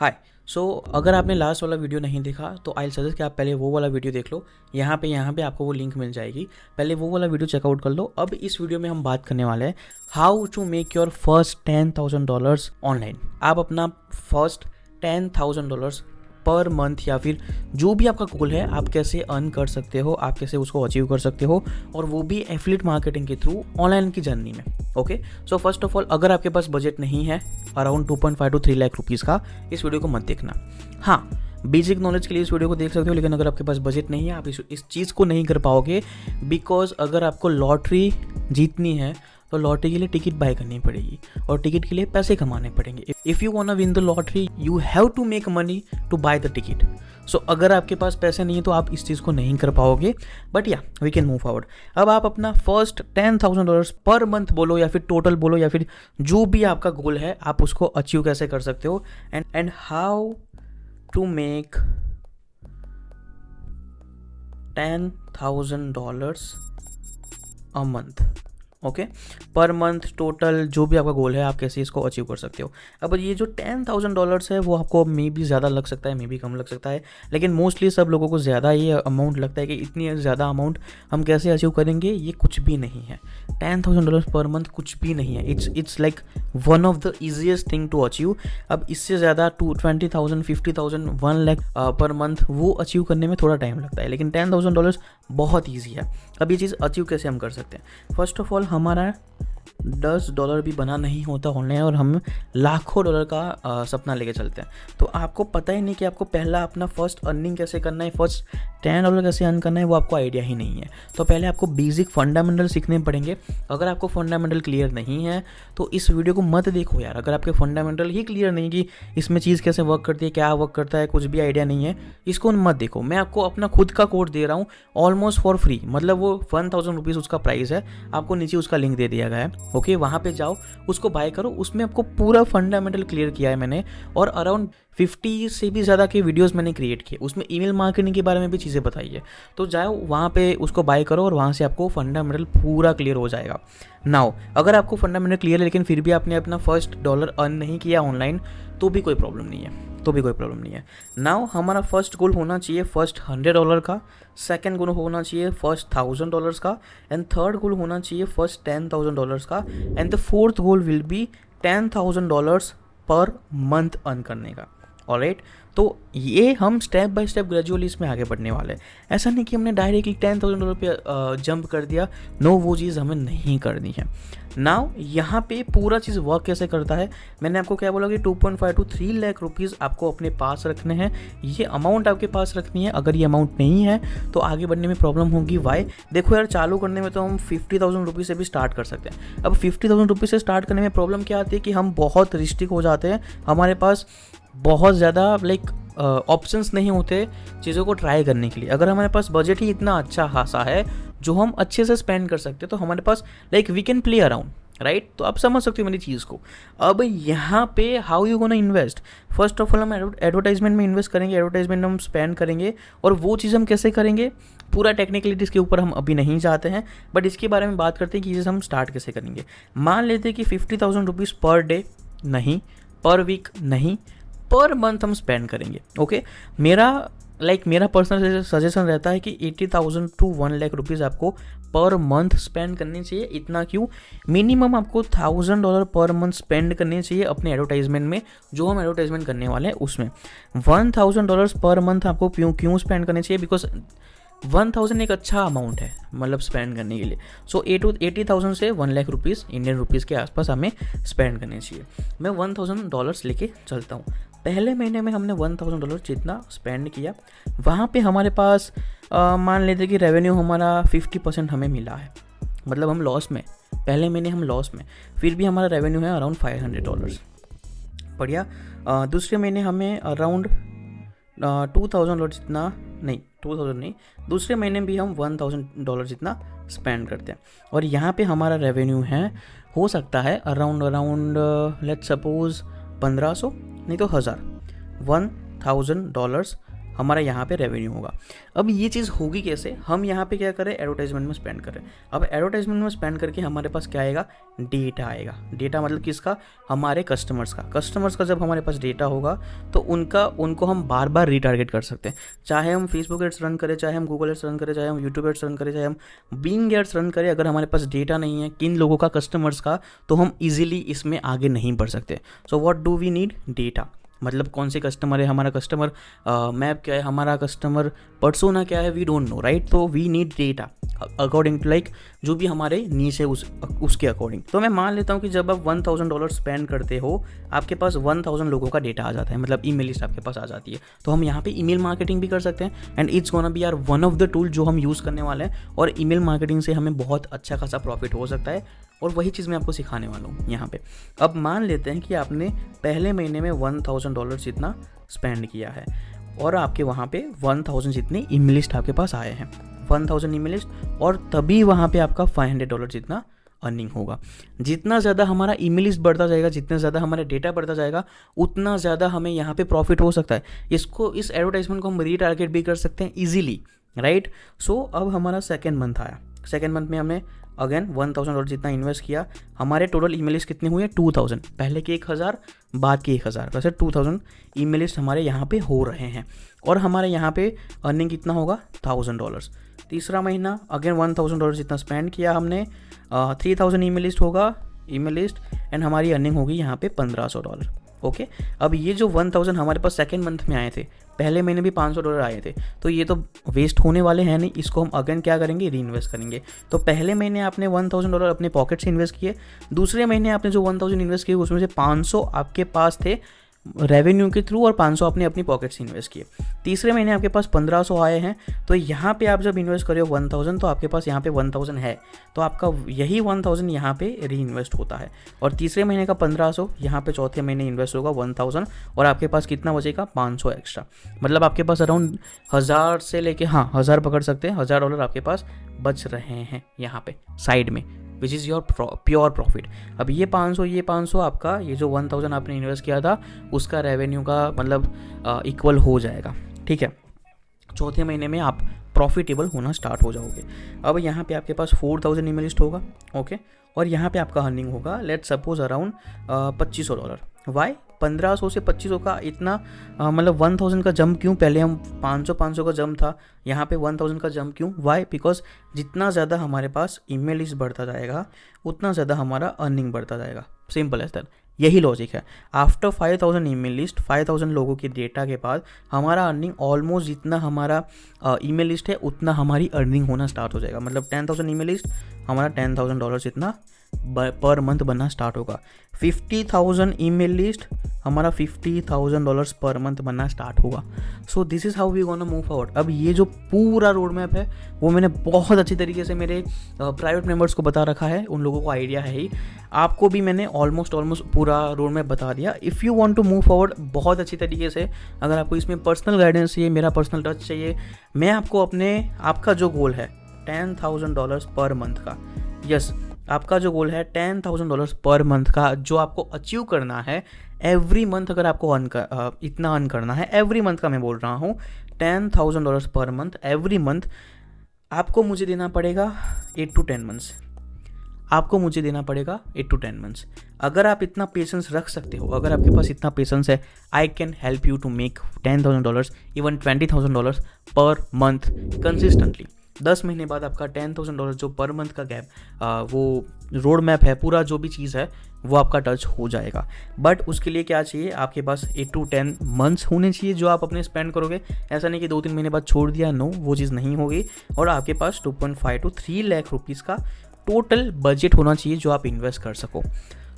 हाय। सो अगर आपने लास्ट वाला वीडियो नहीं देखा तो आई सजेस्ट कि आप पहले वो वाला वीडियो देख लो। यहाँ पे आपको वो लिंक मिल जाएगी। पहले वो वाला वीडियो चेकआउट कर लो। अब इस वीडियो में हम बात करने वाले हैं how to make your first $10,000 online. आप अपना फर्स्ट $10,000 पर मंथ या फिर जो भी आपका गोल है आप कैसे अर्न कर सकते हो, आप कैसे उसको अचीव कर सकते हो, और वो भी एफिलिएट मार्केटिंग के थ्रू ऑनलाइन की जर्नी में। Okay, so first of all अगर आपके पास बजट नहीं है अराउंड 2.5 to 3 लाख रुपीज़ का, इस वीडियो को मत देखना। हाँ, बेसिक नॉलेज के लिए इस वीडियो को देख सकते हो, लेकिन अगर आपके पास बजट नहीं है आप इस चीज़ को नहीं कर पाओगे। बिकॉज अगर आपको लॉटरी जीतनी है तो लॉटरी के लिए टिकट बाय करनी पड़ेगी और टिकट के लिए पैसे कमाने पड़ेंगे। If you want win the lottery you have to make money to buy the ticket. So अगर आपके पास पैसे नहीं है तो आप इस चीज़ को नहीं कर पाओगे। बट या वी कैन मूव फॉरवर्ड। अब आप अपना फर्स्ट $10,000 पर मंथ बोलो या फिर टोटल बोलो या फिर जो भी आपका गोल है आप उसको अचीव कैसे कर सकते हो, and how to make $10,000 a month. Okay, पर मंथ टोटल जो भी आपका गोल है आप कैसे इसको अचीव कर सकते हो। अब ये जो $10,000 है वो आपको मे भी ज़्यादा लग सकता है, मे भी कम लग सकता है, लेकिन मोस्टली सब लोगों को ज़्यादा ये अमाउंट लगता है कि इतनी ज़्यादा अमाउंट हम कैसे अचीव करेंगे। ये कुछ भी नहीं है। $10,000 पर मंथ कुछ भी नहीं है। It's like one of the easiest thing to achieve. अब इससे ज़्यादा 20,000 50,000 1 लाख पर मंथ वो अचीव करने में थोड़ा टाइम लगता है, लेकिन $10,000 बहुत ईजी है। अब ये चीज़ अचीव कैसे हम कर सकते हैं। फर्स्ट ऑफ ऑल हमारा $10 भी बना नहीं होता ऑनलाइन और हम लाखों डॉलर का सपना लेके चलते हैं। तो आपको पता ही नहीं कि आपको पहला अपना फर्स्ट अर्निंग कैसे करना है, फर्स्ट $10 कैसे अर्न करना है, वो आपको आइडिया ही नहीं है। तो पहले आपको बेसिक फंडामेंटल सीखने पड़ेंगे। अगर आपको फंडामेंटल क्लियर नहीं है तो इस वीडियो को मत देखो यार। अगर आपके फंडामेंटल ही क्लियर नहीं कि इसमें चीज़ कैसे वर्क करती है, क्या वर्क करता है, कुछ भी आइडिया नहीं है, इसको मत देखो। मैं आपको अपना खुद का कोड दे रहा हूँ ऑलमोस्ट फॉर फ्री, मतलब वो $1,000 उसका प्राइस है। आपको नीचे उसका लिंक दे दिया गया है। ओके, वहाँ पे जाओ, उसको बाय करो। उसमें आपको पूरा फंडामेंटल क्लियर किया है मैंने, और अराउंड 50 से भी ज़्यादा के वीडियोस मैंने क्रिएट किए। उसमें ईमेल मार्केटिंग के बारे में भी चीज़ें बताई है। तो जाओ वहाँ पे उसको बाय करो और वहाँ से आपको फंडामेंटल पूरा क्लियर हो जाएगा। नाउ अगर आपको फंडामेंटल क्लियर है लेकिन फिर भी आपने अपना फर्स्ट डॉलर अर्न नहीं किया ऑनलाइन तो भी कोई प्रॉब्लम नहीं है। नाउ हमारा फर्स्ट गोल होना चाहिए फर्स्ट $100 का, सेकंड गोल होना चाहिए फर्स्ट $1,000 का, एंड थर्ड गोल होना चाहिए फर्स्ट $10,000 का, and the fourth goal will be $10,000 per month earn करने का। ऑलराइट, तो ये हम स्टेप बाय स्टेप ग्रेजुअली इसमें आगे बढ़ने वाले हैं। ऐसा नहीं कि हमने डायरेक्टली $10,000 पे जंप कर दिया। नो, वो चीज़ हमें नहीं करनी है। नाउ यहाँ पे पूरा चीज़ वर्क कैसे करता है, मैंने आपको क्या बोला कि 2.5 to 3 लाख रुपीज़ आपको अपने पास रखने हैं। ये अमाउंट आपके पास रखनी है। अगर ये अमाउंट नहीं है तो आगे बढ़ने में प्रॉब्लम होगी। वाई? देखो यार, चालू करने में तो हम 50,000 रुपीज़ से भी स्टार्ट कर सकते हैं। अब 50,000 रुपीज़ से स्टार्ट करने में प्रॉब्लम क्या आती है कि हम बहुत रिस्ट्रिक्ट हो जाते हैं। हमारे पास बहुत ज़्यादा ऑप्शंस नहीं होते चीज़ों को ट्राई करने के लिए। अगर हमारे पास बजट ही इतना अच्छा खासा है जो हम अच्छे से स्पेंड कर सकते हैं तो हमारे पास we can play around, right. तो आप समझ सकते हो मेरी चीज़ को। अब यहाँ पे how you gonna invest. First of all हम एडवर्टाइजमेंट में इन्वेस्ट करेंगे, एडवर्टाइजमेंट में हम स्पेंड करेंगे, और वो चीज़ हम कैसे करेंगे पूरा टेक्निकलिटीज़ के ऊपर हम अभी नहीं जाते हैं, बट इसके बारे में बात करते हैं कि चीज़ हम स्टार्ट कैसे करेंगे। मान लेते हैं कि 50,000 रुपीज़ पर डे नहीं, पर वीक नहीं, पर मंथ हम स्पेंड करेंगे। ओके, मेरा पर्सनल सजेशन रहता है कि 80,000 to 1 लाख रुपीज़ आपको पर मंथ स्पेंड करनी चाहिए। इतना क्यों, मिनिमम आपको $1,000 पर मंथ स्पेंड करनी चाहिए अपने एडवर्टाइजमेंट में, जो हम एडवर्टाइजमेंट करने वाले हैं उसमें। $1,000 पर मंथ आपको क्यों स्पेंड करनी चाहिए, बिकॉज 1,000 एक अच्छा अमाउंट है मतलब स्पेंड करने के लिए। सो 80,000 से 1 लाख रुपीज़ इंडियन रुपीज़ के आसपास हमें स्पेंड करने चाहिए। मैं $1,000 लेके चलता हूँ। पहले महीने में हमने $1,000 जितना स्पेंड किया, वहाँ पे हमारे पास मान लेते कि रेवेन्यू हमारा 50% हमें मिला है, मतलब हम लॉस में, पहले महीने हम लॉस में, फिर भी हमारा रेवेन्यू है अराउंड $500। बढ़िया। दूसरे महीने हमें अराउंड $2,000 जितना, नहीं 2,000 नहीं, दूसरे महीने भी हम $1,000 जितना स्पेंड करते हैं, और यहाँ पे हमारा रेवेन्यू है हो सकता है अराउंड लेट्स सपोज 1,500 नहीं तो $1,000 हमारा यहाँ पे रेवेन्यू होगा। अब ये चीज़ होगी कैसे, हम यहाँ पे क्या करें, एडवर्टाइजमेंट में स्पेंड करें। अब एडवर्टाइजमेंट में स्पेंड करके हमारे पास क्या आएगा, डेटा आएगा। डेटा मतलब किसका, हमारे कस्टमर्स का। कस्टमर्स का जब हमारे पास डेटा होगा तो उनको हम बार बार रीटारगेट कर सकते हैं। चाहे हम फेसबुक एड्स रन करें, चाहे हम गूगल एड्स रन करें, चाहे हम यूट्यूब एड्स रन करें, चाहे हम बिंग एड्स रन करें, अगर हमारे पास डेटा नहीं है किन लोगों का, कस्टमर्स का, तो हम इजीली इसमें आगे नहीं बढ़ सकते। So what do we need, data. मतलब कौन से कस्टमर है, हमारा कस्टमर मैप क्या है, हमारा कस्टमर पर्सोना क्या है, वी डोंट नो, राइट। तो we need data according to like जो भी हमारे नीच है उसके अकॉर्डिंग। तो मैं मान लेता हूँ कि जब आप $1000 स्पेंड करते हो, आपके पास 1000 लोगों का डेटा आ जाता है, मतलब ईमेल लिस्ट आपके पास आ जाती है। तो हम यहाँ पे ईमेल मार्केटिंग भी कर सकते हैं, and it's gonna be our one of the tool जो हम यूज़ करने वाले हैं। और ईमेल मार्केटिंग से हमें बहुत अच्छा खासा प्रॉफिट हो सकता है, और वही चीज़ मैं आपको सिखाने वाला हूँ यहाँ पे। अब मान लेते हैं कि आपने पहले महीने में $1000 जितना स्पेंड किया है, और आपके वहाँ पे 1000 जितने ईमेल लिस्ट आपके पास आए हैं, 1000 ईमेल लिस्ट, और तभी वहाँ पे आपका $500 जितना अर्निंग होगा। जितना ज़्यादा हमारा ईमेल लिस्ट बढ़ता जाएगा, जितना ज़्यादा हमारा डेटा बढ़ता जाएगा, उतना ज़्यादा हमें यहाँ पे प्रॉफिट हो सकता है। इस एडवर्टाइजमेंट को हम रीटारगेट भी कर सकते हैं ईजिली, राइट। सो अब हमारा सेकेंड मंथ आया, सेकेंड मंथ में हमने अगेन $1000 जितना इन्वेस्ट किया। हमारे टोटल ईमेल लिस्ट कितने हुए, 2000, पहले के 1000, बाद के 1000, वैसे 2000 ईमेल लिस्ट हमारे यहाँ पे हो रहे हैं, और हमारे यहाँ पे अर्निंग कितना होगा, $1000। तीसरा महीना अगेन $1000 जितना स्पेंड किया हमने, 3000 ईमेल लिस्ट होगा, ईमेल लिस्ट, एंड हमारी अर्निंग होगी यहाँ पे $1500। ओके। अब ये जो 1000 हमारे पास सेकेंड मंथ में आए थे, पहले महीने भी $500 आए थे, तो ये तो वेस्ट होने वाले हैं नहीं, इसको हम अगेन क्या करेंगे, री इन्वेस्ट करेंगे। तो पहले महीने आपने $1000 अपने पॉकेट से इन्वेस्ट किए, दूसरे महीने आपने जो 1000 इन्वेस्ट किए उसमें से 500 आपके पास थे रेवेन्यू के थ्रू, और 500 आपने अपनी पॉकेट से इन्वेस्ट किए। तीसरे महीने आपके पास 1500 आए हैं, तो यहाँ पे आप जब इन्वेस्ट करे हो 1000, तो आपके पास यहाँ पे 1000 है, तो आपका यही 1000 यहाँ पे री इन्वेस्ट होता है। और तीसरे महीने का 1500 यहाँ पे चौथे महीने इन्वेस्ट होगा 1000, और आपके पास कितना बचेगा, 500 एक्स्ट्रा। मतलब आपके पास अराउंड 1000 से लेके, हाँ 1000 पकड़ सकते हैं, $1000 आपके पास बच रहे हैं यहाँ पे साइड में, which is your pure profit. अब ये 500 आपका, ये जो 1000 आपने इन्वेस्ट किया था उसका रेवेन्यू का मतलब इक्वल हो जाएगा, ठीक है। चौथे महीने में आप प्रॉफिटेबल होना स्टार्ट हो जाओगे। अब यहाँ पे आपके पास 4000 ईमेल लिस्ट होगा, ओके, और यहाँ पे आपका अर्निंग होगा लेट सपोज अराउंड $2500। वाई 1500 से 2500 का इतना मतलब 1000 का जंप क्यों, पहले हम 500 का जंप था, यहाँ पे 1000 का जंप क्यों, वाई, बिकॉज जितना ज़्यादा हमारे पास ईमेल लिस्ट बढ़ता जाएगा उतना ज़्यादा हमारा अर्निंग बढ़ता जाएगा, सिंपल एज दैट, यही लॉजिक है। आफ्टर 5000 ईमेल लिस्ट, 5000 लोगों की डेटा के बाद हमारा अर्निंग ऑलमोस्ट जितना हमारा ईमेल लिस्ट है उतना हमारी अर्निंग होना स्टार्ट हो जाएगा। मतलब 10,000 ईमेल लिस्ट, हमारा $10,000 जितना पर मंथ बनना स्टार्ट होगा। 50,000 ईमेल लिस्ट, हमारा $50,000 पर मंथ बनना स्टार्ट होगा। So this is how we gonna move forward. अब ये जो पूरा रोड मैप है वो मैंने बहुत अच्छी तरीके से मेरे प्राइवेट मेंबर्स को बता रखा है, उन लोगों को आइडिया है ही। आपको भी मैंने ऑलमोस्ट पूरा रोड मैप बता दिया। If you want to move forward बहुत अच्छी तरीके से, अगर आपको इसमें पर्सनल गाइडेंस चाहिए, मेरा पर्सनल टच चाहिए, मैं आपको आपका जो गोल है $10,000 पर मंथ का, यस आपका जो गोल है $10,000 पर मंथ का, जो आपको अचीव करना है एवरी मंथ, अगर आपको इतना अर्न करना है एवरी मंथ का, मैं बोल रहा हूँ $10,000 पर मंथ एवरी मंथ, आपको मुझे देना पड़ेगा 8 to 10 मंथ्स। आपको मुझे देना पड़ेगा 8 to 10 मंथ्स। अगर आप इतना पेशेंस रख सकते हो, अगर आपके पास इतना पेशेंस है, I can help you to make $10,000 even $20,000 per month consistently. 10 महीने बाद आपका $10,000 जो पर मंथ का गैप, वो रोड मैप है, पूरा जो भी चीज़ है वो आपका टच हो जाएगा। बट उसके लिए क्या चाहिए, आपके पास 8 to 10 मंथ्स होने चाहिए जो आप अपने स्पेंड करोगे। ऐसा नहीं कि 2-3 महीने बाद छोड़ दिया, नो, वो चीज़ नहीं होगी। और आपके पास 2.5 to 3 लाख रुपीज़ का टोटल बजट होना चाहिए जो आप इन्वेस्ट कर सको।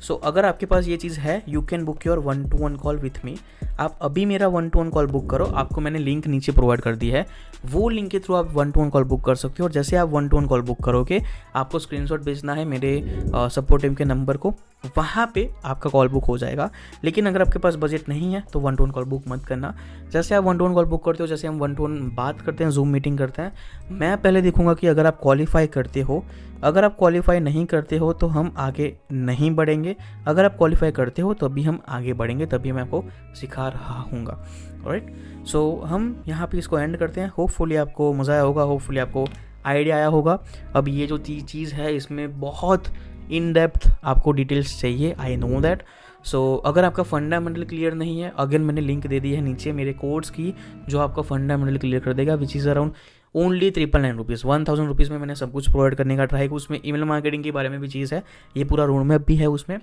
सो अगर आपके पास ये चीज़ है, you can book your 1-to-1 call with me. आप अभी मेरा 1-to-1 कॉल बुक करो, आपको मैंने लिंक नीचे प्रोवाइड कर दी है, वो लिंक के थ्रू आप 1-to-1 कॉल बुक कर सकते हो। और जैसे आप 1-to-1 कॉल बुक करोगे, आपको स्क्रीनशॉट भेजना है मेरे सपोर्ट टीम के नंबर को, वहाँ पे आपका कॉल बुक हो जाएगा। लेकिन अगर आपके पास बजट नहीं है तो 1-to-1 कॉल बुक मत करना। जैसे आप 1-to-1 कॉल बुक करते हो, जैसे हम 1-to-1 बात करते हैं, जूम मीटिंग करते हैं, मैं पहले देखूंगा कि अगर आप क्वालिफाई करते हो। अगर आप क्वालिफाई नहीं करते हो तो हम आगे नहीं बढ़ेंगे। अगर आप क्वालिफाई करते हो तभी हम आगे बढ़ेंगे, तभी मैं आपको सिखा रहा हूँगा। ऑलराइट, सो हम यहाँ पे इसको एंड करते हैं। होपफुली आपको मज़ा आया होगा, होपफुली आपको आइडिया आया होगा। अब ये जो चीज़ है इसमें बहुत इन डेप्थ आपको डिटेल्स चाहिए, आई नो दैट। सो अगर आपका फंडामेंटल क्लियर नहीं है, अगेन मैंने लिंक दे दी है नीचे मेरे कोर्स की, जो आपका फंडामेंटल क्लियर कर देगा, which is around only 999 rupees. 1000 rupees में मैंने सब कुछ प्रोवाइड करने का ट्राई किया। उसमें ईमेल मार्केटिंग के बारे में भी चीज़ है, ये पूरा रोड मैप भी है उसमें।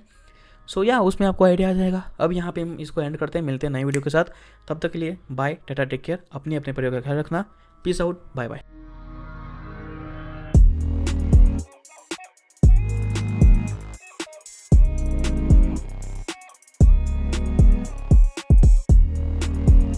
सो या उसमें आपको आइडिया आ जाएगा। अब यहाँ पे हम इसको एंड करते हैं, मिलते हैं नई वीडियो के साथ। तब तक के लिए बाय, टाटा, टेक केयर, अपने परिवार का ख्याल रखना, पीस आउट, बाय बाय।